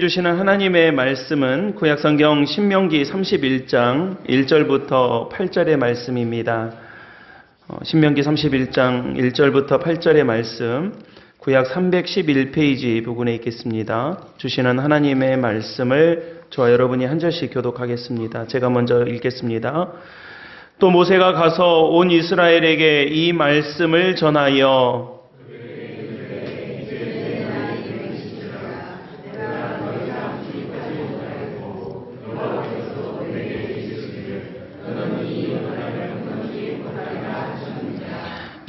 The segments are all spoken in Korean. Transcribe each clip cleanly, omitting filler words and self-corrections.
주시는 하나님의 말씀은 구약성경 신명기 31장 1절부터 8절의 말씀입니다. 신명기 31장 1절부터 8절의 말씀, 구약 311페이지 부분에 있겠습니다. 주시는 하나님의 말씀을 저와 여러분이 한 절씩 교독하겠습니다. 제가 먼저 읽겠습니다. 또 모세가 가서 온 이스라엘에게 이 말씀을 전하여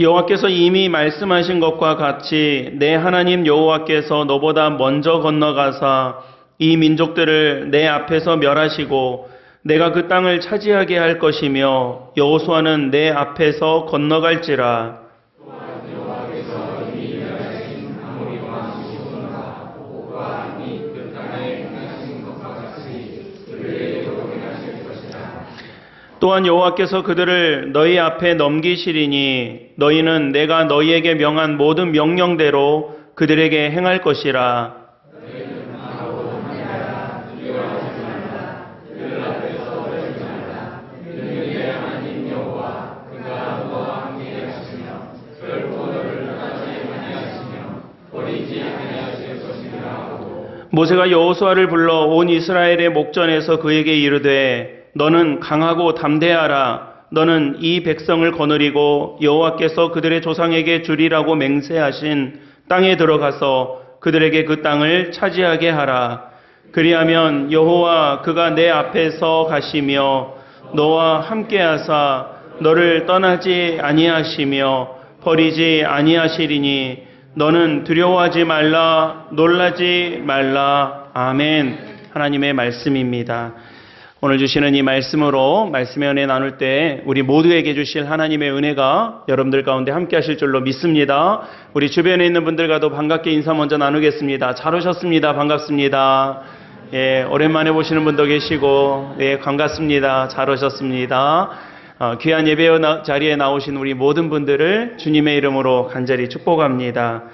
여호와께서 이미 말씀하신 것과 같이 내 하나님 여호와께서 너보다 먼저 건너가사 이 민족들을 내 앞에서 멸하시고 내가 그 땅을 차지하게 할 것이며 여호수아는 내 앞에서 건너갈지라. 또한 여호와께서 그들을 너희 앞에 넘기시리니 너희는 내가 너희에게 명한 모든 명령대로 그들에게 행할 것이라. 모세가 여호수아를 불러 온 이스라엘의 목전에서 그에게 이르되 너는 강하고 담대하라. 너는 이 백성을 거느리고 여호와께서 그들의 조상에게 주리라고 맹세하신 땅에 들어가서 그들에게 그 땅을 차지하게 하라. 그리하면 여호와 그가 내 앞에서 가시며 너와 함께하사 너를 떠나지 아니하시며 버리지 아니하시리니 너는 두려워하지 말라, 놀라지 말라. 아멘. 하나님의 말씀입니다. 오늘 주시는 이 말씀으로 말씀의 은혜 나눌 때 우리 모두에게 주실 하나님의 은혜가 여러분들 가운데 함께 하실 줄로 믿습니다. 우리 주변에 있는 분들과도 반갑게 인사 먼저 나누겠습니다. 잘 오셨습니다. 반갑습니다. 예, 오랜만에 보시는 분도 계시고, 예, 반갑습니다. 잘 오셨습니다. 귀한 예배 자리에 나오신 우리 모든 분들을 주님의 이름으로 간절히 축복합니다.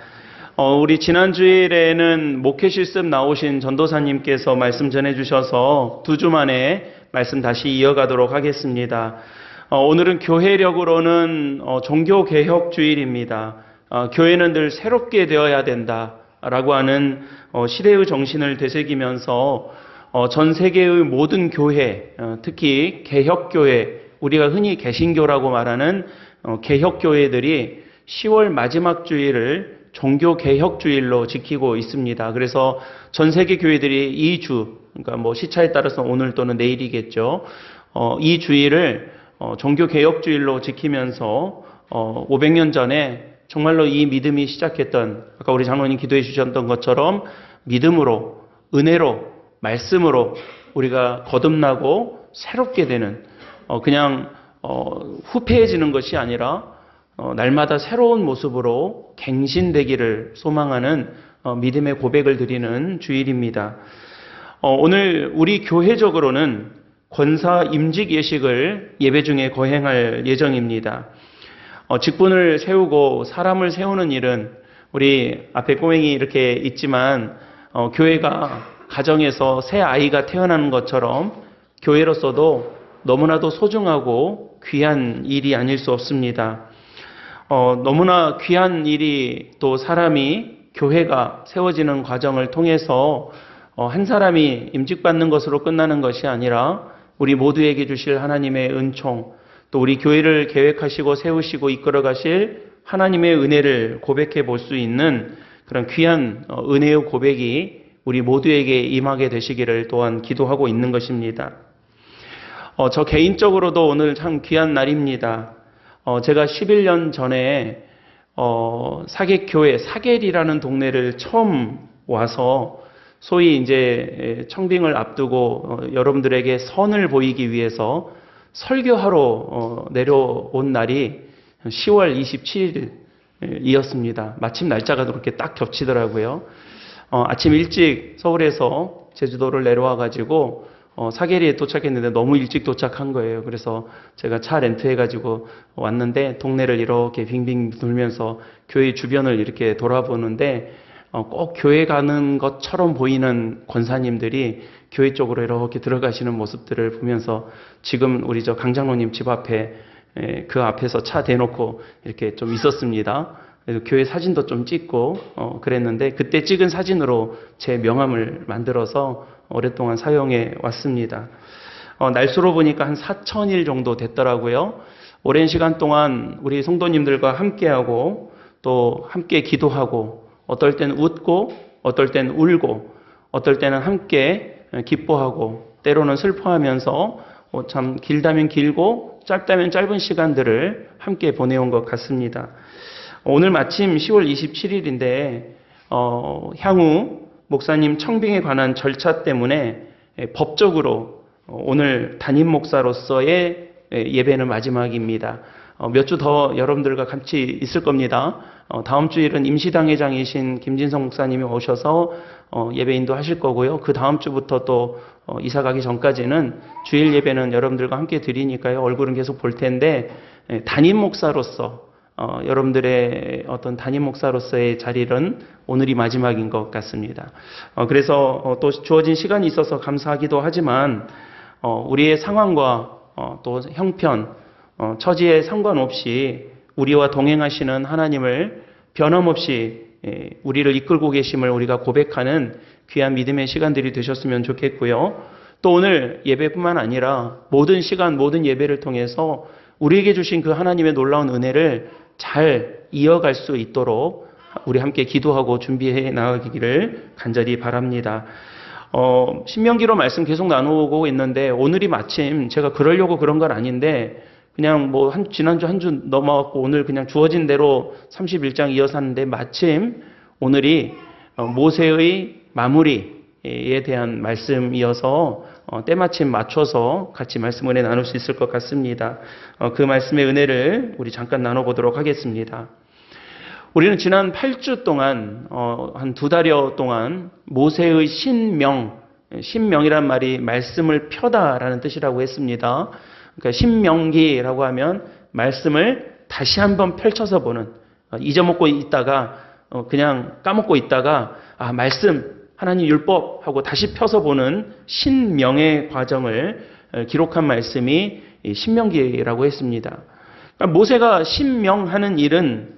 우리 지난 주일에는 목회 실습 나오신 전도사님께서 말씀 전해주셔서 2주 만에 말씀 다시 이어가도록 하겠습니다. 오늘은 교회력으로는 종교개혁 주일입니다. 교회는 늘 새롭게 되어야 된다라고 하는 시대의 정신을 되새기면서 전 세계의 모든 교회, 특히 개혁교회, 우리가 흔히 개신교라고 말하는 개혁교회들이 10월 마지막 주일을 종교개혁주일로 지키고 있습니다. 그래서 전 세계 교회들이 이 주, 그러니까 뭐 시차에 따라서 오늘 또는 내일이겠죠. 이 주일을 종교개혁주일로 지키면서 500년 전에 정말로 이 믿음이 시작했던, 아까 우리 장로님 기도해 주셨던 것처럼 믿음으로, 은혜로, 말씀으로 우리가 거듭나고 새롭게 되는, 그냥 후패해지는 것이 아니라 날마다 새로운 모습으로 갱신되기를 소망하는 믿음의 고백을 드리는 주일입니다. 오늘 우리 교회적으로는 권사 임직 예식을 예배 중에 거행할 예정입니다. 직분을 세우고 사람을 세우는 일은 우리 앞에 꼬맹이 이렇게 있지만 교회가 가정에서 새 아이가 태어나는 것처럼 교회로서도 너무나도 소중하고 귀한 일이 아닐 수 없습니다. 너무나 귀한 일이 또 사람이 교회가 세워지는 과정을 통해서 한 사람이 임직받는 것으로 끝나는 것이 아니라 우리 모두에게 주실 하나님의 은총, 또 우리 교회를 계획하시고 세우시고 이끌어 가실 하나님의 은혜를 고백해 볼 수 있는 그런 귀한 은혜의 고백이 우리 모두에게 임하게 되시기를 또한 기도하고 있는 것입니다. 저 개인적으로도 오늘 참 귀한 날입니다. 제가 11년 전에 사객교회, 사겔이라는 동네를 처음 와서 소위 이제 청빙을 앞두고 여러분들에게 선을 보이기 위해서 설교하러 내려온 날이 10월 27일이었습니다. 마침 날짜가 그렇게 딱 겹치더라고요. 아침 일찍 서울에서 제주도를 내려와 가지고 사계리에 도착했는데 너무 일찍 도착한 거예요. 그래서 제가 차 렌트해가지고 왔는데 동네를 이렇게 빙빙 돌면서 교회 주변을 이렇게 돌아보는데 꼭 교회 가는 것처럼 보이는 권사님들이 교회 쪽으로 이렇게 들어가시는 모습들을 보면서 지금 우리 저 강장로님 집 앞에 그 앞에서 차 대놓고 이렇게 좀 있었습니다. 그래서 교회 사진도 좀 찍고 그랬는데 그때 찍은 사진으로 제 명함을 만들어서 오랫동안 사용해 왔습니다. 날수로 보니까 한 4,000일 정도 됐더라고요. 오랜 시간 동안 우리 성도님들과 함께하고 또 함께 기도하고 어떨 때는 웃고 어떨 때는 울고 어떨 때는 함께 기뻐하고 때로는 슬퍼하면서 참 길다면 길고 짧다면 짧은 시간들을 함께 보내온 것 같습니다. 오늘 마침 10월 27일인데 향후 목사님 청빙에 관한 절차 때문에 법적으로 오늘 담임 목사로서의 예배는 마지막입니다. 몇 주 더 여러분들과 같이 있을 겁니다. 다음 주일은 임시당회장이신 김진성 목사님이 오셔서 예배 인도하실 거고요. 그 다음 주부터 또 이사 가기 전까지는 주일 예배는 여러분들과 함께 드리니까요. 얼굴은 계속 볼 텐데 담임 목사로서 여러분들의 어떤 담임 목사로서의 자리는 오늘이 마지막인 것 같습니다. 그래서 또 주어진 시간이 있어서 감사하기도 하지만 우리의 상황과 또 형편, 처지에 상관없이 우리와 동행하시는 하나님을 변함없이 우리를 이끌고 계심을 우리가 고백하는 귀한 믿음의 시간들이 되셨으면 좋겠고요. 또 오늘 예배뿐만 아니라 모든 시간, 모든 예배를 통해서 우리에게 주신 그 하나님의 놀라운 은혜를 잘 이어갈 수 있도록 우리 함께 기도하고 준비해 나가기를 간절히 바랍니다. 신명기로 말씀 계속 나누고 있는데 오늘이 마침 제가 그러려고 그런 건 아닌데 그냥 지난주 한 주 넘어갔고 오늘 그냥 주어진 대로 31장 이어서 하는데 마침 오늘이 모세의 마무리에 대한 말씀이어서 때마침 맞춰서 같이 말씀 은혜 나눌 수 있을 것 같습니다. 그 말씀의 은혜를 우리 잠깐 나눠보도록 하겠습니다. 우리는 지난 8주 동안 한 2달여 동안 모세의 신명이란 말이 말씀을 펴다라는 뜻이라고 했습니다. 그러니까 신명기라고 하면 말씀을 다시 한번 펼쳐서 보는, 잊어먹고 있다가 그냥 까먹고 있다가 말씀 하나님 율법 하고 다시 펴서 보는 신명의 과정을 기록한 말씀이 신명기라고 했습니다. 그러니까 모세가 신명하는 일은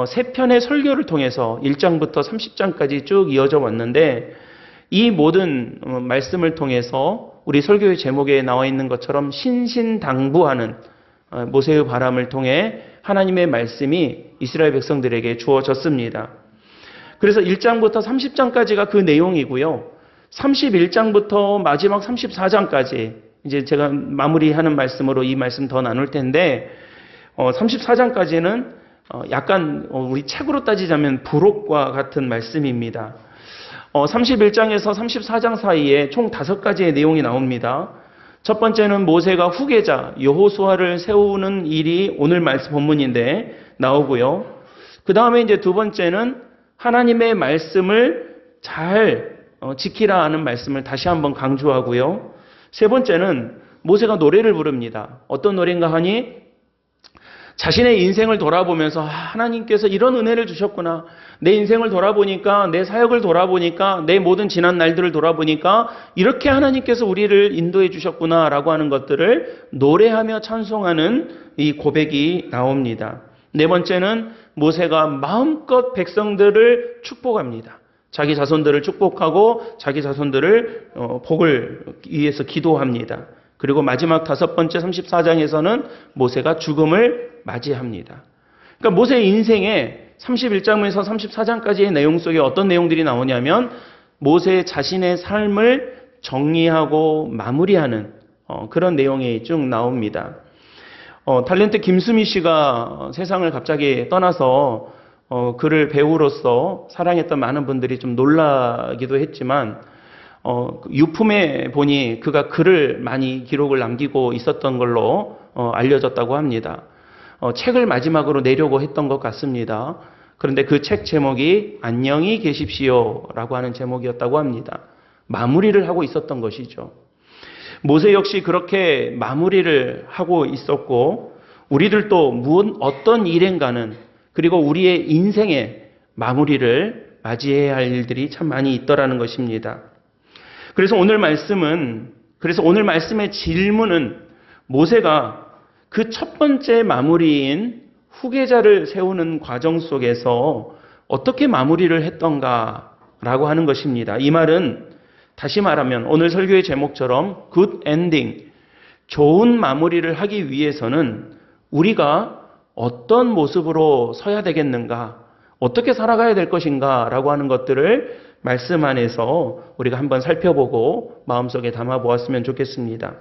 세 편의 설교를 통해서 1장부터 30장까지 쭉 이어져 왔는데 이 모든 말씀을 통해서 우리 설교의 제목에 나와 있는 것처럼 신신당부하는 모세의 바람을 통해 하나님의 말씀이 이스라엘 백성들에게 주어졌습니다. 그래서 1장부터 30장까지가 그 내용이고요. 31장부터 마지막 34장까지 이제 제가 마무리하는 말씀으로 이 말씀 더 나눌 텐데 34장까지는 약간 우리 책으로 따지자면 부록과 같은 말씀입니다. 31장에서 34장 사이에 총 5가지의 내용이 나옵니다. 첫 번째는 모세가 후계자 여호수아를 세우는 일이 오늘 말씀 본문인데 나오고요. 그 다음에 이제 두 번째는 하나님의 말씀을 잘 지키라 하는 말씀을 다시 한번 강조하고요. 세 번째는 모세가 노래를 부릅니다. 어떤 노래인가 하니 자신의 인생을 돌아보면서 하나님께서 이런 은혜를 주셨구나. 내 인생을 돌아보니까 내 사역을 돌아보니까 내 모든 지난 날들을 돌아보니까 이렇게 하나님께서 우리를 인도해 주셨구나라고 하는 것들을 노래하며 찬송하는 이 고백이 나옵니다. 네 번째는 모세가 마음껏 백성들을 축복합니다. 자기 자손들을 축복하고 자기 자손들을 복을 위해서 기도합니다. 그리고 마지막 5번째 34장에서는 모세가 죽음을 맞이합니다. 그러니까 모세의 인생에 31장에서 34장까지의 내용 속에 어떤 내용들이 나오냐면 모세 자신의 삶을 정리하고 마무리하는 그런 내용이 쭉 나옵니다. 탤런트 김수미 씨가 세상을 갑자기 떠나서 그를 배우로서 사랑했던 많은 분들이 좀 놀라기도 했지만 유품에 보니 그가 글을 많이 기록을 남기고 있었던 걸로 알려졌다고 합니다. 책을 마지막으로 내려고 했던 것 같습니다. 그런데 그 책 제목이 안녕히 계십시오라고 하는 제목이었다고 합니다. 마무리를 하고 있었던 것이죠. 모세 역시 그렇게 마무리를 하고 있었고 우리들도 어떤 일인가는 그리고 우리의 인생의 마무리를 맞이해야 할 일들이 참 많이 있더라는 것입니다. 그래서 오늘 말씀의 질문은 모세가 그 첫 번째 마무리인 후계자를 세우는 과정 속에서 어떻게 마무리를 했던가라고 하는 것입니다. 이 말은 다시 말하면 오늘 설교의 제목처럼 good ending, 좋은 마무리를 하기 위해서는 우리가 어떤 모습으로 서야 되겠는가, 어떻게 살아가야 될 것인가 라고 하는 것들을 말씀 안에서 우리가 한번 살펴보고 마음속에 담아 보았으면 좋겠습니다.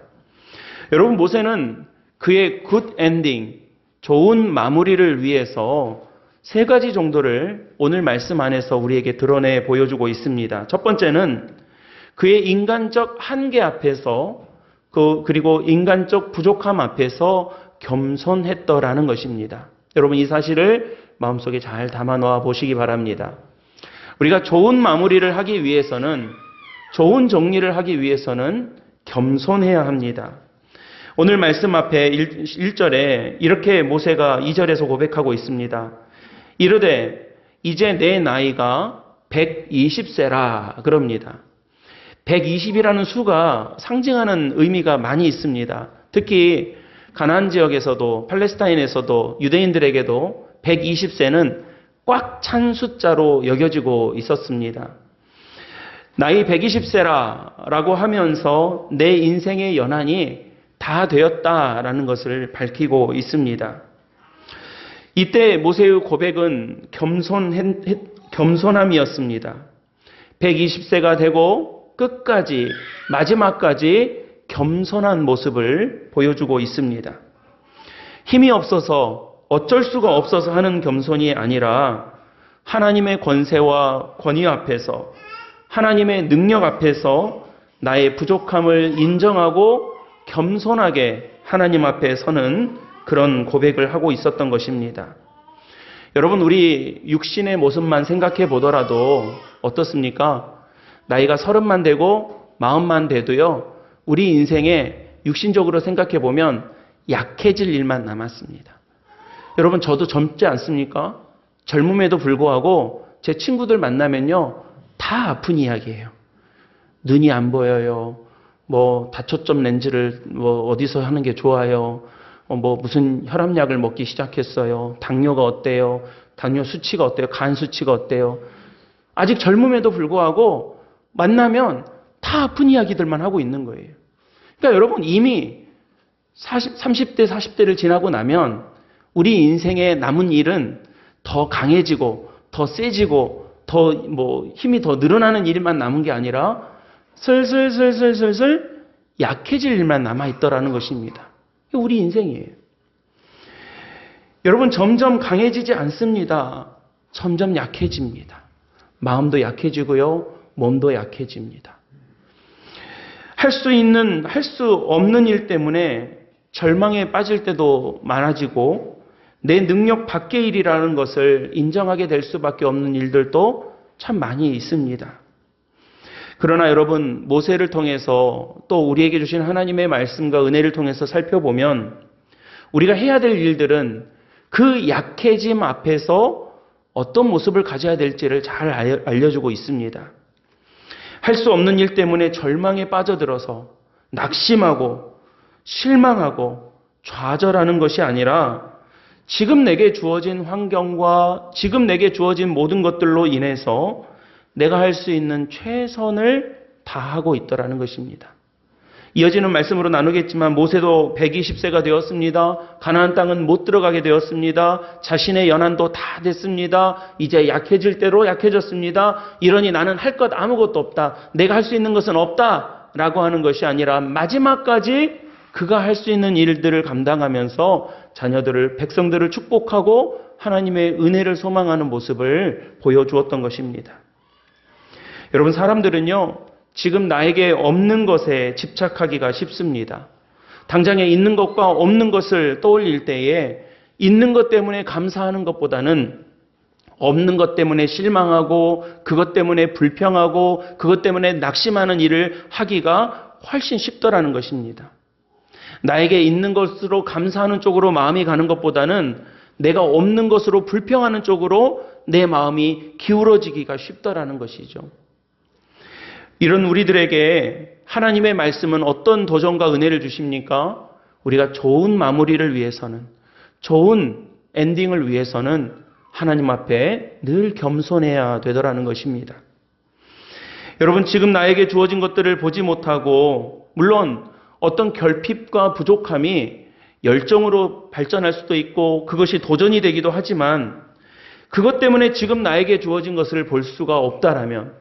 여러분, 모세는 그의 good ending, 좋은 마무리를 위해서 세 가지 정도를 오늘 말씀 안에서 우리에게 드러내 보여주고 있습니다. 첫 번째는 그의 인간적 한계 앞에서 그리고 인간적 부족함 앞에서 겸손했더라는 것입니다. 여러분, 이 사실을 마음속에 잘 담아 놓아 보시기 바랍니다. 우리가 좋은 마무리를 하기 위해서는, 좋은 정리를 하기 위해서는 겸손해야 합니다. 오늘 말씀 앞에 1절에 이렇게 모세가 2절에서 고백하고 있습니다. 이르되 이제 내 나이가 120세라 그럽니다. 120이라는 수가 상징하는 의미가 많이 있습니다. 특히 가나안 지역에서도 팔레스타인에서도 유대인들에게도 120세는 꽉 찬 숫자로 여겨지고 있었습니다. 나이 120세라고 하면서 내 인생의 연한이 다 되었다라는 것을 밝히고 있습니다. 이때 모세의 고백은 겸손함이었습니다. 120세가 되고 끝까지, 마지막까지 겸손한 모습을 보여주고 있습니다. 힘이 없어서 어쩔 수가 없어서 하는 겸손이 아니라 하나님의 권세와 권위 앞에서, 하나님의 능력 앞에서 나의 부족함을 인정하고 겸손하게 하나님 앞에 서는 그런 고백을 하고 있었던 것입니다. 여러분, 우리 육신의 모습만 생각해 보더라도 어떻습니까? 나이가 30만 되고 40만 돼도요, 우리 인생에 육신적으로 생각해 보면 약해질 일만 남았습니다. 여러분, 저도 젊지 않습니까? 젊음에도 불구하고 제 친구들 만나면요, 다 아픈 이야기예요. 눈이 안 보여요. 다초점 렌즈를 어디서 하는 게 좋아요. 무슨 혈압약을 먹기 시작했어요. 당뇨가 어때요? 당뇨 수치가 어때요? 간 수치가 어때요? 아직 젊음에도 불구하고 만나면 다 아픈 이야기들만 하고 있는 거예요. 그러니까 여러분, 이미 30대, 40대를 지나고 나면 우리 인생에 남은 일은 더 강해지고, 더 세지고, 힘이 더 늘어나는 일만 남은 게 아니라 슬슬 약해질 일만 남아있더라는 것입니다. 우리 인생이에요. 여러분, 점점 강해지지 않습니다. 점점 약해집니다. 마음도 약해지고요, 몸도 약해집니다. 할 수 없는 일 때문에 절망에 빠질 때도 많아지고, 내 능력 밖의 일이라는 것을 인정하게 될 수밖에 없는 일들도 참 많이 있습니다. 그러나 여러분, 모세를 통해서 또 우리에게 주신 하나님의 말씀과 은혜를 통해서 살펴보면 우리가 해야 될 일들은 그 약해짐 앞에서 어떤 모습을 가져야 될지를 잘 알려주고 있습니다. 할 수 없는 일 때문에 절망에 빠져들어서 낙심하고 실망하고 좌절하는 것이 아니라 지금 내게 주어진 환경과 지금 내게 주어진 모든 것들로 인해서 내가 할 수 있는 최선을 다하고 있더라는 것입니다. 이어지는 말씀으로 나누겠지만 모세도 120세가 되었습니다. 가나안 땅은 못 들어가게 되었습니다. 자신의 연한도 다 됐습니다. 이제 약해질 대로 약해졌습니다. 이러니 나는 할 것 아무것도 없다. 내가 할 수 있는 것은 없다. 라고 하는 것이 아니라 마지막까지 그가 할 수 있는 일들을 감당하면서 자녀들을, 백성들을 축복하고 하나님의 은혜를 소망하는 모습을 보여주었던 것입니다. 여러분, 사람들은요, 지금 나에게 없는 것에 집착하기가 쉽습니다. 당장에 있는 것과 없는 것을 떠올릴 때에 있는 것 때문에 감사하는 것보다는 없는 것 때문에 실망하고 그것 때문에 불평하고 그것 때문에 낙심하는 일을 하기가 훨씬 쉽더라는 것입니다. 나에게 있는 것으로 감사하는 쪽으로 마음이 가는 것보다는 내가 없는 것으로 불평하는 쪽으로 내 마음이 기울어지기가 쉽더라는 것이죠. 이런 우리들에게 하나님의 말씀은 어떤 도전과 은혜를 주십니까? 우리가 좋은 마무리를 위해서는, 좋은 엔딩을 위해서는 하나님 앞에 늘 겸손해야 되더라는 것입니다. 여러분, 지금 나에게 주어진 것들을 보지 못하고, 물론 어떤 결핍과 부족함이 열정으로 발전할 수도 있고 그것이 도전이 되기도 하지만, 그것 때문에 지금 나에게 주어진 것을 볼 수가 없다라면,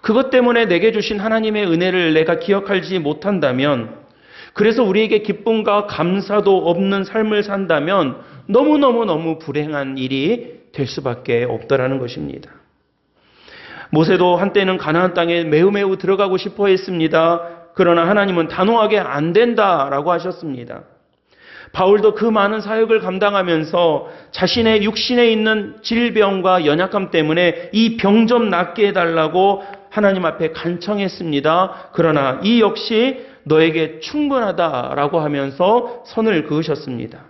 그것 때문에 내게 주신 하나님의 은혜를 내가 기억하지 못한다면, 그래서 우리에게 기쁨과 감사도 없는 삶을 산다면 너무너무 불행한 일이 될 수밖에 없다라는 것입니다. 모세도 한때는 가나안 땅에 매우 들어가고 싶어 했습니다. 그러나 하나님은 단호하게 안 된다라고 하셨습니다. 바울도 그 많은 사역을 감당하면서 자신의 육신에 있는 질병과 연약함 때문에 이 병 좀 낫게 해달라고 하나님 앞에 간청했습니다. 그러나 이 역시 너에게 충분하다라고 하면서 선을 그으셨습니다.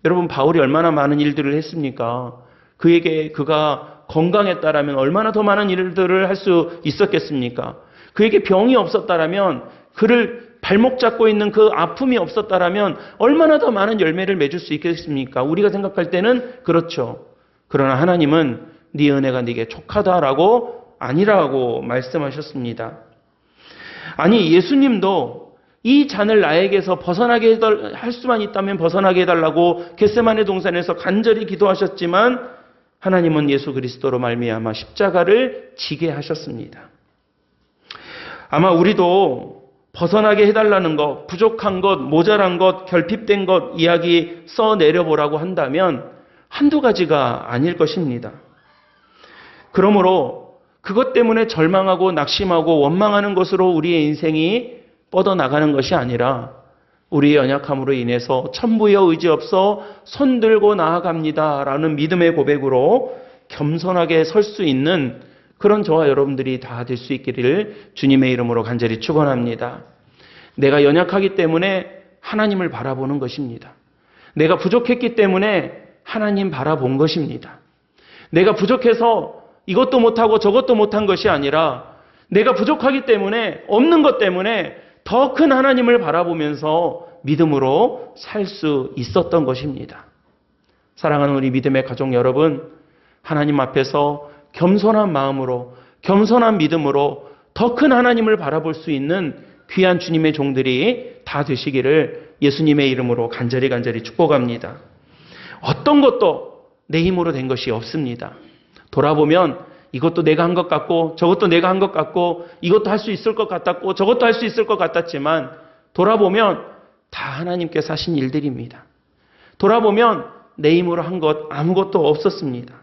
여러분, 바울이 얼마나 많은 일들을 했습니까? 그가 건강했다라면 얼마나 더 많은 일들을 할 수 있었겠습니까? 그에게 병이 없었다라면, 그를 발목 잡고 있는 그 아픔이 없었다라면 얼마나 더 많은 열매를 맺을 수 있겠습니까? 우리가 생각할 때는 그렇죠. 그러나 하나님은 네 은혜가 네게 족하다라고 아니라고 말씀하셨습니다. 아니, 예수님도 이 잔을 나에게서 벗어나게 할 수만 있다면 벗어나게 해달라고 겟세마네 동산에서 간절히 기도하셨지만, 하나님은 예수 그리스도로 말미암아 십자가를 지게 하셨습니다. 아마 우리도 벗어나게 해달라는 것, 부족한 것, 모자란 것, 결핍된 것 이야기 써내려보라고 한다면 한두 가지가 아닐 것입니다. 그러므로 그것 때문에 절망하고 낙심하고 원망하는 것으로 우리의 인생이 뻗어나가는 것이 아니라, 우리의 연약함으로 인해서 천부여 의지 없어 손들고 나아갑니다라는 믿음의 고백으로 겸손하게 설 수 있는 그런 저와 여러분들이 다 될 수 있기를 주님의 이름으로 간절히 축원합니다. 내가 연약하기 때문에 하나님을 바라보는 것입니다. 내가 부족했기 때문에 하나님 바라본 것입니다. 내가 부족해서 이것도 못하고 저것도 못한 것이 아니라, 내가 부족하기 때문에, 없는 것 때문에 더 큰 하나님을 바라보면서 믿음으로 살 수 있었던 것입니다. 사랑하는 우리 믿음의 가족 여러분, 하나님 앞에서 겸손한 마음으로, 겸손한 믿음으로 더 큰 하나님을 바라볼 수 있는 귀한 주님의 종들이 다 되시기를 예수님의 이름으로 간절히 축복합니다. 어떤 것도 내 힘으로 된 것이 없습니다. 돌아보면 이것도 내가 한 것 같고 저것도 내가 한 것 같고 이것도 할 수 있을 것 같았고 저것도 할 수 있을 것 같았지만, 돌아보면 다 하나님께서 하신 일들입니다. 돌아보면 내 힘으로 한 것 아무것도 없었습니다.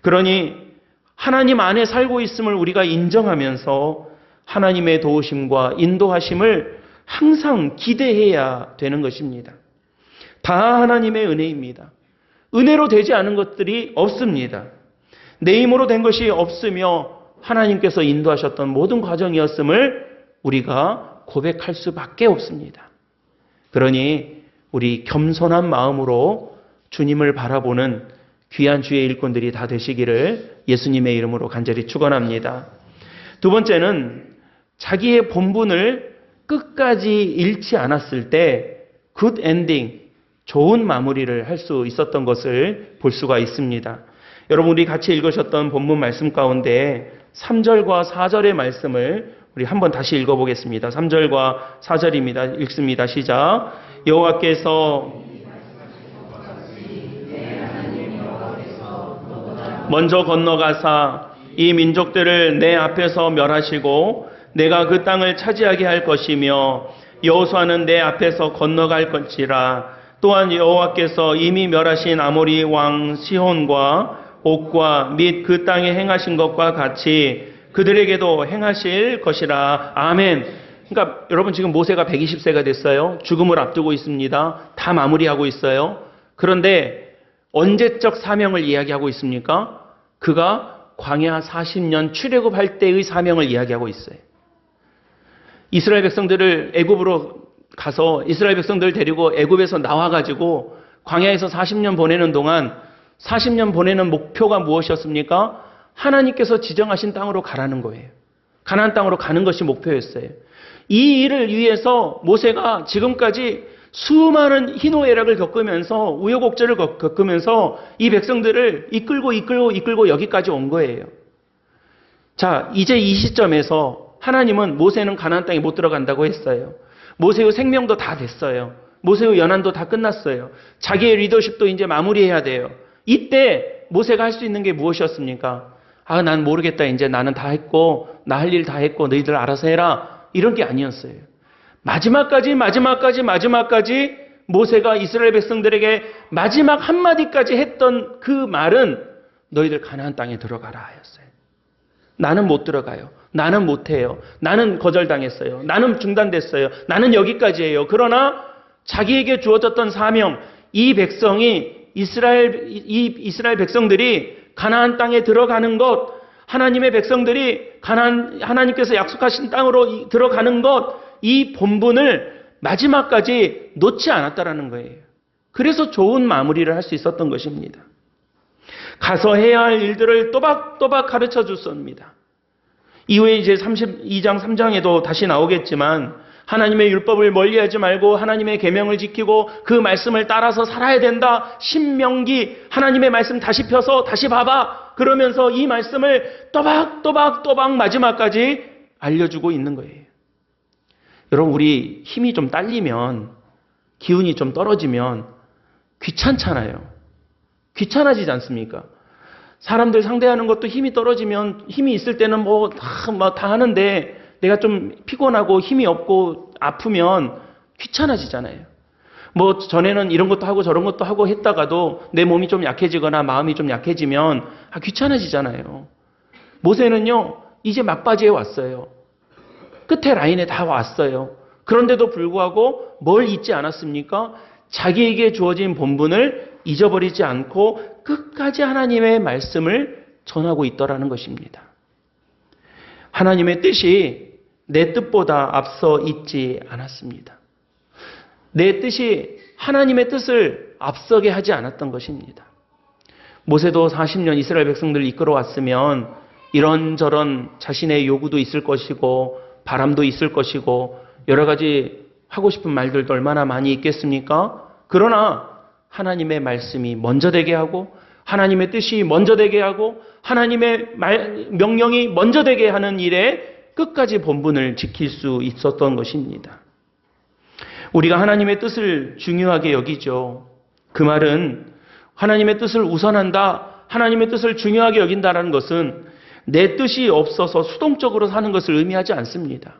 그러니 하나님 안에 살고 있음을 우리가 인정하면서 하나님의 도우심과 인도하심을 항상 기대해야 되는 것입니다. 다 하나님의 은혜입니다. 은혜로 되지 않은 것들이 없습니다. 내 힘으로 된 것이 없으며 하나님께서 인도하셨던 모든 과정이었음을 우리가 고백할 수밖에 없습니다. 그러니 우리 겸손한 마음으로 주님을 바라보는 귀한 주의 일꾼들이 다 되시기를 예수님의 이름으로 간절히 축원합니다. 두 번째는 자기의 본분을 끝까지 잃지 않았을 때 굿 엔딩, 좋은 마무리를 할 수 있었던 것을 볼 수가 있습니다. 여러분, 우리 같이 읽으셨던 본문 말씀 가운데 3절과 4절의 말씀을 우리 한번 다시 읽어보겠습니다. 3절과 4절입니다. 읽습니다. 시작. 여호와께서 먼저 건너가사 이 민족들을 내 앞에서 멸하시고 내가 그 땅을 차지하게 할 것이며, 여호수아는 내 앞에서 건너갈 것이라. 또한 여호와께서 이미 멸하신 아모리 왕 시혼과 옥과 및 그 땅에 행하신 것과 같이 그들에게도 행하실 것이라. 아멘. 그러니까 여러분, 지금 모세가 120세가 됐어요. 죽음을 앞두고 있습니다. 다 마무리하고 있어요. 그런데 언제적 사명을 이야기하고 있습니까? 그가 광야 40년 출애굽할 때의 사명을 이야기하고 있어요. 이스라엘 백성들을 애굽으로 가서 이스라엘 백성들을 데리고 애굽에서 나와가지고 광야에서 40년 보내는 동안 40년 보내는 목표가 무엇이었습니까? 하나님께서 지정하신 땅으로 가라는 거예요. 가나안 땅으로 가는 것이 목표였어요. 이 일을 위해서 모세가 지금까지 수많은 희노애락을 겪으면서 우여곡절을 겪으면서 이 백성들을 이끌고 여기까지 온 거예요. 자, 이제 이 시점에서 하나님은 모세는 가나안 땅에 못 들어간다고 했어요. 모세의 생명도 다 됐어요. 모세의 연한도 다 끝났어요. 자기의 리더십도 이제 마무리해야 돼요. 이때 모세가 할 수 있는 게 무엇이었습니까? 아, 난 모르겠다. 이제 나는 다 했고, 나 할 일 다 했고, 너희들 알아서 해라. 이런 게 아니었어요. 마지막까지 모세가 이스라엘 백성들에게 마지막 한마디까지 했던 그 말은 너희들 가나안 땅에 들어가라 하였어요. 나는 못 들어가요. 나는 못해요. 나는 거절당했어요. 나는 중단됐어요. 나는 여기까지예요. 그러나 자기에게 주어졌던 사명, 이 백성이 이스라엘 백성들이 가나안 땅에 들어가는 것, 하나님의 백성들이 하나님께서 약속하신 땅으로 들어가는 것, 이 본분을 마지막까지 놓지 않았다라는 거예요. 그래서 좋은 마무리를 할 수 있었던 것입니다. 가서 해야 할 일들을 또박또박 가르쳐 줬습니다. 이후에 이제 32장 3장에도 다시 나오겠지만 하나님의 율법을 멀리하지 말고 하나님의 계명을 지키고 그 말씀을 따라서 살아야 된다. 신명기 하나님의 말씀 다시 펴서 다시 봐봐. 그러면서 이 말씀을 또박 마지막까지 알려주고 있는 거예요. 여러분, 우리 힘이 좀 딸리면, 기운이 좀 떨어지면 귀찮잖아요. 귀찮아지지 않습니까? 사람들 상대하는 것도 힘이 떨어지면, 힘이 있을 때는 다 하는데 내가 좀 피곤하고 힘이 없고 아프면 귀찮아지잖아요. 전에는 이런 것도 하고 저런 것도 하고 했다가도 내 몸이 좀 약해지거나 마음이 좀 약해지면 귀찮아지잖아요. 모세는요, 이제 막바지에 왔어요. 끝에 라인에 다 왔어요. 그런데도 불구하고 뭘 잊지 않았습니까? 자기에게 주어진 본분을 잊어버리지 않고 끝까지 하나님의 말씀을 전하고 있더라는 것입니다. 하나님의 뜻이 내 뜻보다 앞서 있지 않았습니다. 내 뜻이 하나님의 뜻을 앞서게 하지 않았던 것입니다. 모세도 40년 이스라엘 백성들을 이끌어왔으면 이런저런 자신의 요구도 있을 것이고 바람도 있을 것이고 여러 가지 하고 싶은 말들도 얼마나 많이 있겠습니까? 그러나 하나님의 말씀이 먼저 되게 하고 하나님의 뜻이 먼저 되게 하고 하나님의 명령이 먼저 되게 하는 일에 끝까지 본분을 지킬 수 있었던 것입니다. 우리가 하나님의 뜻을 중요하게 여기죠. 그 말은 하나님의 뜻을 우선한다, 하나님의 뜻을 중요하게 여긴다는 것은 내 뜻이 없어서 수동적으로 사는 것을 의미하지 않습니다.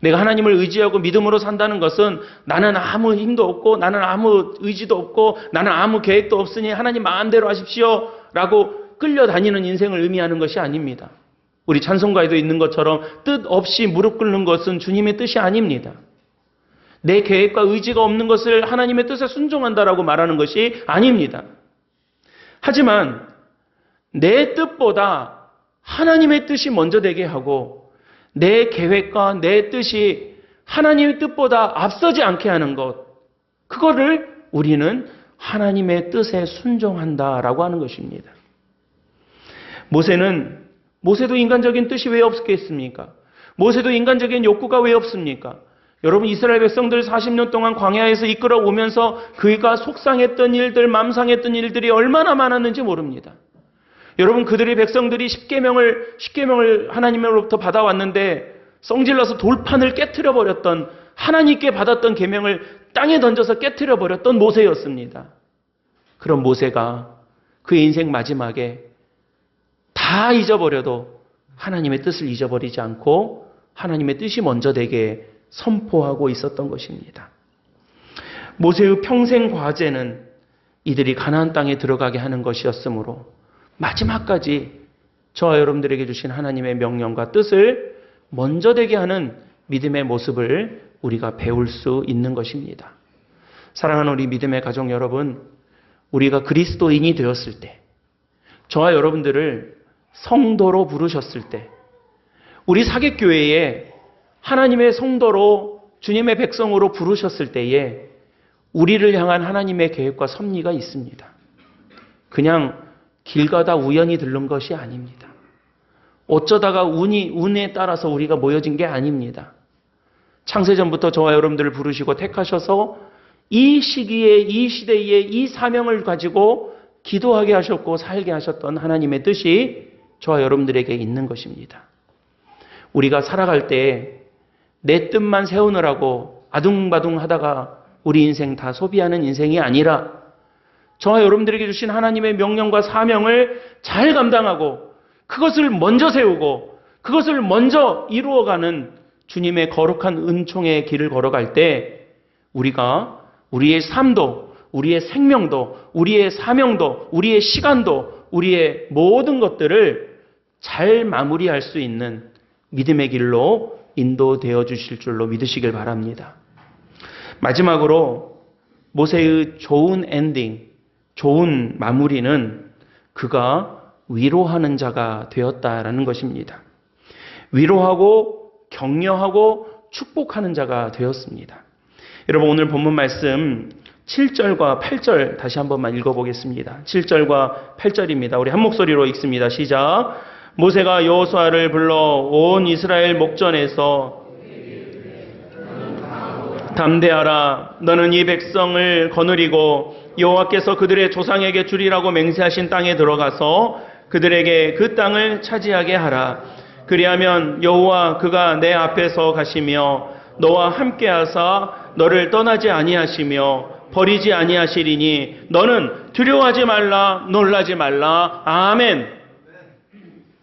내가 하나님을 의지하고 믿음으로 산다는 것은 나는 아무 힘도 없고 나는 아무 의지도 없고 나는 아무 계획도 없으니 하나님 마음대로 하십시오 라고 끌려다니는 인생을 의미하는 것이 아닙니다. 우리 찬송가에도 있는 것처럼 뜻 없이 무릎 꿇는 것은 주님의 뜻이 아닙니다. 내 계획과 의지가 없는 것을 하나님의 뜻에 순종한다라고 말하는 것이 아닙니다. 하지만 내 뜻보다 하나님의 뜻이 먼저 되게 하고 내 계획과 내 뜻이 하나님의 뜻보다 앞서지 않게 하는 것, 그거를 우리는 하나님의 뜻에 순종한다라고 하는 것입니다. 모세도 인간적인 뜻이 왜 없겠습니까? 모세도 인간적인 욕구가 왜 없습니까? 여러분, 이스라엘 백성들 40년 동안 광야에서 이끌어 오면서 그가 속상했던 일들, 맘상했던 일들이 얼마나 많았는지 모릅니다. 여러분, 그들의 백성들이 십계명을 하나님으로부터 받아왔는데 성질나서 돌판을 깨트려 버렸던, 하나님께 받았던 계명을 땅에 던져서 깨트려 버렸던 모세였습니다. 그런 모세가 그의 인생 마지막에 다 잊어버려도 하나님의 뜻을 잊어버리지 않고 하나님의 뜻이 먼저 되게 선포하고 있었던 것입니다. 모세의 평생 과제는 이들이 가나안 땅에 들어가게 하는 것이었으므로 마지막까지 저와 여러분들에게 주신 하나님의 명령과 뜻을 먼저 되게 하는 믿음의 모습을 우리가 배울 수 있는 것입니다. 사랑하는 우리 믿음의 가족 여러분, 우리가 그리스도인이 되었을 때, 저와 여러분들을 성도로 부르셨을 때, 우리 사귑교회에 하나님의 성도로 주님의 백성으로 부르셨을 때에 우리를 향한 하나님의 계획과 섭리가 있습니다. 그냥 길 가다 우연히 들른 것이 아닙니다. 어쩌다가 운에 따라서 우리가 모여진 게 아닙니다. 창세전부터 저와 여러분들을 부르시고 택하셔서 이 시기에, 이 시대에 이 사명을 가지고 기도하게 하셨고 살게 하셨던 하나님의 뜻이 저와 여러분들에게 있는 것입니다. 우리가 살아갈 때 내 뜻만 세우느라고 아둥바둥 하다가 우리 인생 다 소비하는 인생이 아니라 저와 여러분들에게 주신 하나님의 명령과 사명을 잘 감당하고 그것을 먼저 세우고 그것을 먼저 이루어가는 주님의 거룩한 은총의 길을 걸어갈 때 우리가 우리의 삶도, 우리의 생명도, 우리의 사명도, 우리의 시간도, 우리의 모든 것들을 잘 마무리할 수 있는 믿음의 길로 인도되어 주실 줄로 믿으시길 바랍니다. 마지막으로 모세의 좋은 엔딩, 좋은 마무리는 그가 위로하는 자가 되었다라는 것입니다. 위로하고 격려하고 축복하는 자가 되었습니다. 여러분 오늘 본문 말씀 7절과 8절 다시 한 번만 읽어보겠습니다. 7절과 8절입니다. 우리 한 목소리로 읽습니다. 시작. 모세가 여호수아를 불러 온 이스라엘 목전에서 담대하라. 너는 이 백성을 거느리고 여호와께서 그들의 조상에게 주리라고 맹세하신 땅에 들어가서 그들에게 그 땅을 차지하게 하라. 그리하면 여호와 그가 내 앞에서 가시며 너와 함께하사 너를 떠나지 아니하시며 버리지 아니하시리니 너는 두려워하지 말라 놀라지 말라. 아멘.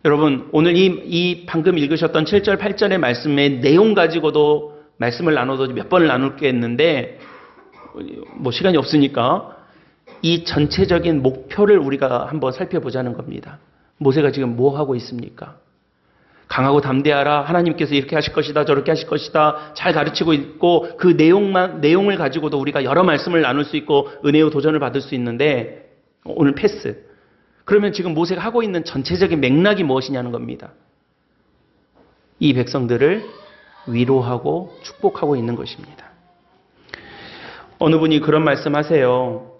여러분 오늘 이 방금 읽으셨던 7절 8절의 말씀의 내용 가지고도 말씀을 나눠도 몇 번을 나눌겠는데 뭐 시간이 없으니까 이 전체적인 목표를 우리가 한번 살펴보자는 겁니다. 모세가 지금 뭐 하고 있습니까? 강하고 담대하라. 하나님께서 이렇게 하실 것이다. 저렇게 하실 것이다. 잘 가르치고 있고 그 내용을 가지고도 우리가 여러 말씀을 나눌 수 있고 은혜의 도전을 받을 수 있는데 오늘 패스. 그러면 지금 모세가 하고 있는 전체적인 맥락이 무엇이냐는 겁니다. 이 백성들을 위로하고 축복하고 있는 것입니다. 어느 분이 그런 말씀하세요.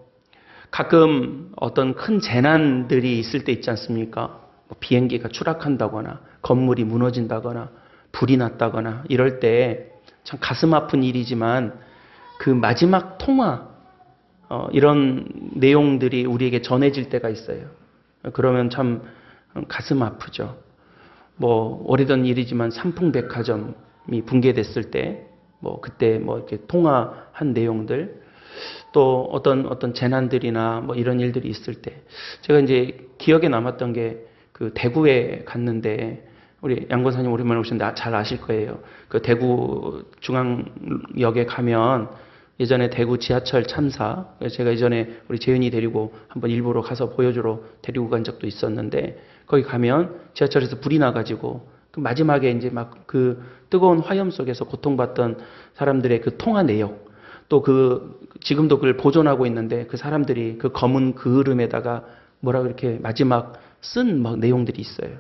가끔 어떤 큰 재난들이 있을 때 있지 않습니까? 비행기가 추락한다거나 건물이 무너진다거나 불이 났다거나 이럴 때 참 가슴 아픈 일이지만 그 마지막 통화 이런 내용들이 우리에게 전해질 때가 있어요. 그러면 참 가슴 아프죠. 뭐 오래전 일이지만 삼풍백화점이 붕괴됐을 때 뭐 그때 뭐 이렇게 통화한 내용들 또 어떤 재난들이나 뭐 이런 일들이 있을 때 제가 이제 기억에 남았던 게 그 대구에 갔는데 우리 양 권사님 오랜만에 오셨는데 잘 아실 거예요. 그 대구 중앙역에 가면 예전에 대구 지하철 참사 제가 예전에 우리 재윤이 데리고 한번 일부러 가서 보여주러 데리고 간 적도 있었는데 거기 가면 지하철에서 불이 나가지고 그 마지막에 이제 막 그 뜨거운 화염 속에서 고통받던 사람들의 그 통화 내용 또 지금도 그걸 보존하고 있는데 그 사람들이 그 검은 그을음에다가 뭐라 그렇게 마지막 쓴 막 내용들이 있어요.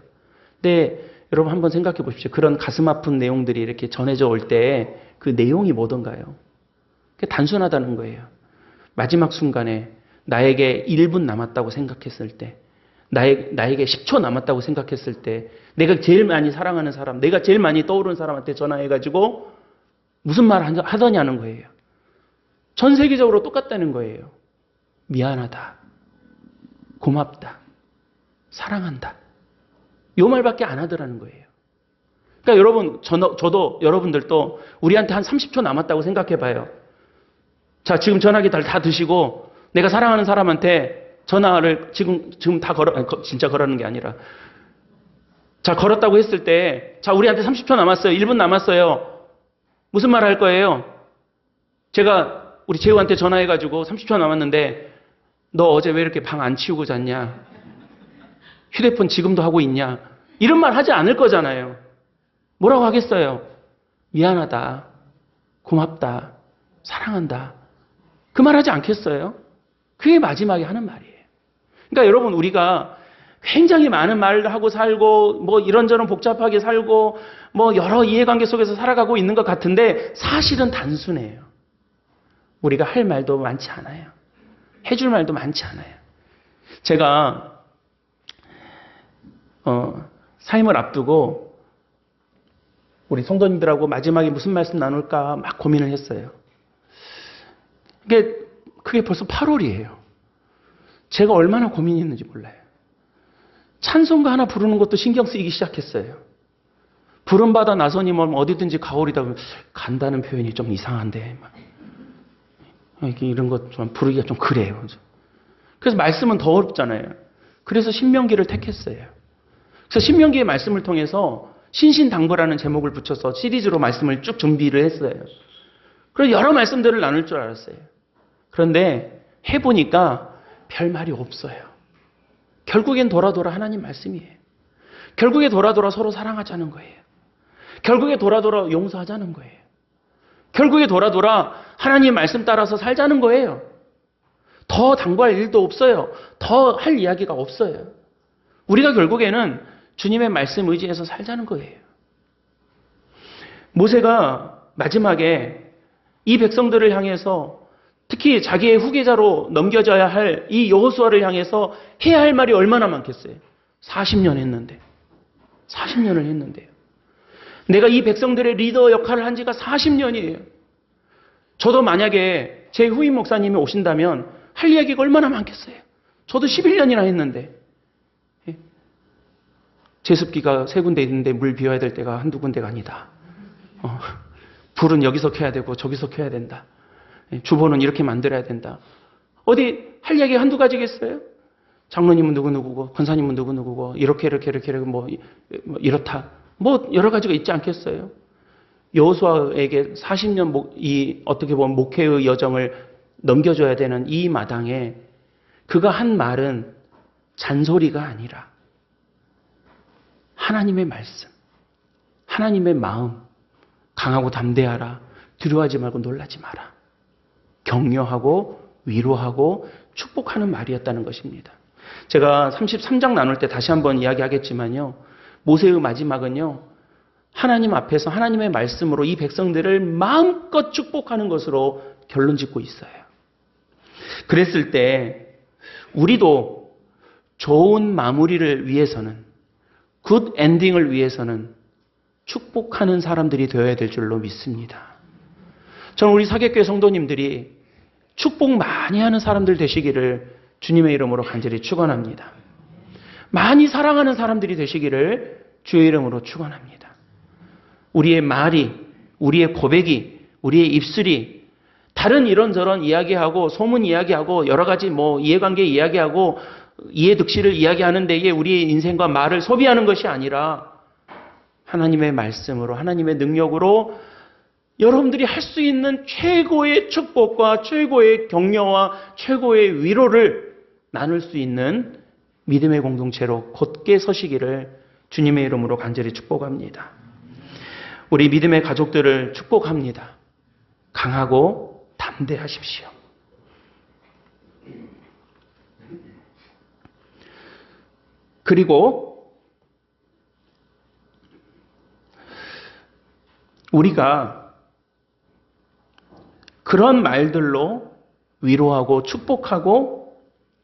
근데 여러분 한번 생각해 보십시오. 그런 가슴 아픈 내용들이 이렇게 전해져 올 때 그 내용이 뭐던가요? 그게 단순하다는 거예요. 마지막 순간에 나에게 1분 남았다고 생각했을 때 나에게 10초 남았다고 생각했을 때 내가 제일 많이 사랑하는 사람, 내가 제일 많이 떠오르는 사람한테 전화해가지고 무슨 말 하더냐는 거예요. 전 세계적으로 똑같다는 거예요. 미안하다. 고맙다. 사랑한다. 요 말밖에 안 하더라는 거예요. 그러니까 여러분, 저도 여러분들도 우리한테 한 30초 남았다고 생각해 봐요. 자, 지금 전화기 다 드시고 내가 사랑하는 사람한테 전화를 지금 다 진짜 걸었는 게 아니라 자, 걸었다고 했을 때 자, 우리한테 30초 남았어요. 1분 남았어요. 무슨 말 할 거예요? 제가 우리 재우한테 전화해가지고 30초 남았는데 너 어제 왜 이렇게 방 안 치우고 잤냐? 휴대폰 지금도 하고 있냐? 이런 말 하지 않을 거잖아요. 뭐라고 하겠어요? 미안하다. 고맙다. 사랑한다. 그 말 하지 않겠어요? 그게 마지막에 하는 말이에요. 그러니까 여러분 우리가 굉장히 많은 말을 하고 살고 뭐 이런저런 복잡하게 살고 뭐 여러 이해관계 속에서 살아가고 있는 것 같은데 사실은 단순해요. 우리가 할 말도 많지 않아요. 해줄 말도 많지 않아요. 제가 사임을 앞두고 우리 성도님들하고 마지막에 무슨 말씀 나눌까 막 고민을 했어요. 그게 벌써 8월이에요. 제가 얼마나 고민했는지 몰라요. 찬송가 하나 부르는 것도 신경 쓰이기 시작했어요. 부름받아 나서니면 어디든지 가오리다 그러면 간다는 표현이 좀 이상한데 이런 것 좀 부르기가 좀 그래요. 그래서 말씀은 더 어렵잖아요. 그래서 신명기를 택했어요. 그래서 신명기의 말씀을 통해서 신신당부라는 제목을 붙여서 시리즈로 말씀을 쭉 준비를 했어요. 그래서 여러 말씀들을 나눌 줄 알았어요. 그런데 해보니까 별 말이 없어요. 결국엔 돌아 하나님 말씀이에요. 결국에 돌아 서로 사랑하자는 거예요. 결국에 돌아 용서하자는 거예요. 결국에 돌아 하나님의 말씀 따라서 살자는 거예요. 더 당부할 일도 없어요. 더 할 이야기가 없어요. 우리가 결국에는 주님의 말씀 의지해서 살자는 거예요. 모세가 마지막에 이 백성들을 향해서 특히 자기의 후계자로 넘겨져야 할 이 여호수아를 향해서 해야 할 말이 얼마나 많겠어요. 40년 했는데. 40년을 했는데요. 내가 이 백성들의 리더 역할을 한 지가 40년이에요. 저도 만약에 제 후임 목사님이 오신다면 할 이야기가 얼마나 많겠어요. 저도 11년이나 했는데. 제습기가 3군데 있는데 물 비워야 될 때가 한두 군데가 아니다. 불은 여기서 켜야 되고 저기서 켜야 된다. 주보는 이렇게 만들어야 된다. 어디 할 이야기 한두 가지겠어요? 장로님은 누구누구고 권사님은 누구누구고 이렇게 뭐 이렇다. 뭐 여러 가지가 있지 않겠어요? 여호수아에게 40년 이 어떻게 보면 목회의 여정을 넘겨줘야 되는 이 마당에 그가 한 말은 잔소리가 아니라 하나님의 말씀, 하나님의 마음, 강하고 담대하라, 두려워하지 말고 놀라지 마라. 격려하고 위로하고 축복하는 말이었다는 것입니다. 제가 33장 나눌 때 다시 한번 이야기하겠지만요. 모세의 마지막은요. 하나님 앞에서 하나님의 말씀으로 이 백성들을 마음껏 축복하는 것으로 결론 짓고 있어요. 그랬을 때 우리도 좋은 마무리를 위해서는 굿 엔딩을 위해서는 축복하는 사람들이 되어야 될 줄로 믿습니다. 저는 우리 사객교회 성도님들이 축복 많이 하는 사람들 되시기를 주님의 이름으로 간절히 축원합니다. 많이 사랑하는 사람들이 되시기를 주의 이름으로 축원합니다. 우리의 말이, 우리의 고백이, 우리의 입술이 다른 이런저런 이야기하고 소문 이야기하고 여러 가지 뭐 이해관계 이야기하고 이해득실을 이야기하는 데에 우리의 인생과 말을 소비하는 것이 아니라 하나님의 말씀으로 하나님의 능력으로 여러분들이 할 수 있는 최고의 축복과 최고의 격려와 최고의 위로를 나눌 수 있는 믿음의 공동체로 곧게 서시기를 주님의 이름으로 간절히 축복합니다. 우리 믿음의 가족들을 축복합니다. 강하고 담대하십시오. 그리고 우리가 그런 말들로 위로하고 축복하고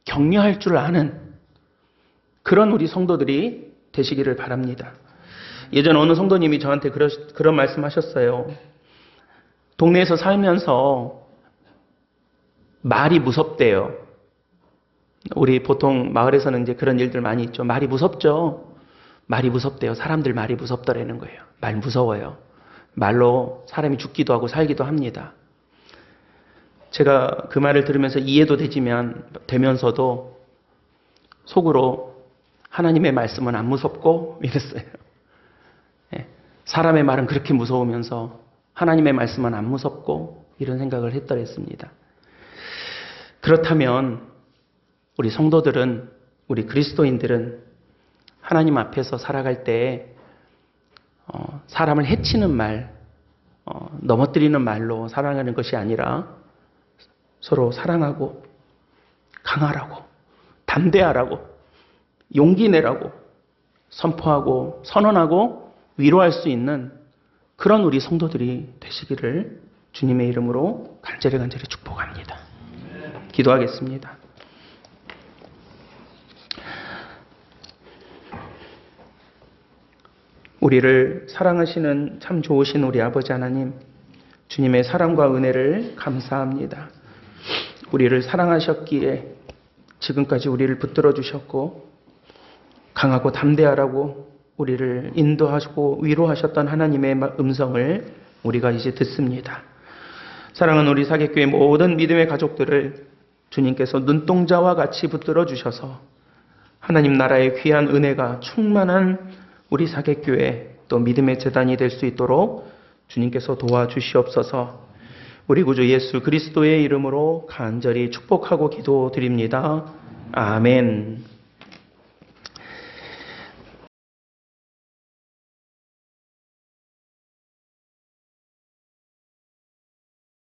격려할 줄 아는 그런 우리 성도들이 되시기를 바랍니다. 예전 어느 성도님이 저한테 그런 말씀하셨어요. 동네에서 살면서 말이 무섭대요. 우리 보통 마을에서는 이제 그런 일들 많이 있죠. 말이 무섭죠. 말이 무섭대요. 사람들 말이 무섭더라는 거예요. 말 무서워요. 말로 사람이 죽기도 하고 살기도 합니다. 제가 그 말을 들으면서 이해도 되면서도 속으로 하나님의 말씀은 안 무섭고 이랬어요. 사람의 말은 그렇게 무서우면서 하나님의 말씀은 안 무섭고 이런 생각을 했더랬습니다. 그렇다면 우리 성도들은, 우리 그리스도인들은 하나님 앞에서 살아갈 때 사람을 해치는 말, 넘어뜨리는 말로 살아가는 것이 아니라 서로 사랑하고 강하라고 담대하라고 용기 내라고 선포하고 선언하고 위로할 수 있는 그런 우리 성도들이 되시기를 주님의 이름으로 간절히 축복합니다. 기도하겠습니다. 우리를 사랑하시는 참 좋으신 우리 아버지 하나님, 주님의 사랑과 은혜를 감사합니다. 우리를 사랑하셨기에 지금까지 우리를 붙들어 주셨고, 강하고 담대하라고 우리를 인도하시고 위로하셨던 하나님의 음성을 우리가 이제 듣습니다. 사랑하는 우리 사귑교회 모든 믿음의 가족들을 주님께서 눈동자와 같이 붙들어 주셔서 하나님 나라의 귀한 은혜가 충만한 우리 사귑교회 또 믿음의 재단이 될 수 있도록 주님께서 도와주시옵소서. 우리 구주 예수 그리스도의 이름으로 간절히 축복하고 기도드립니다. 아멘.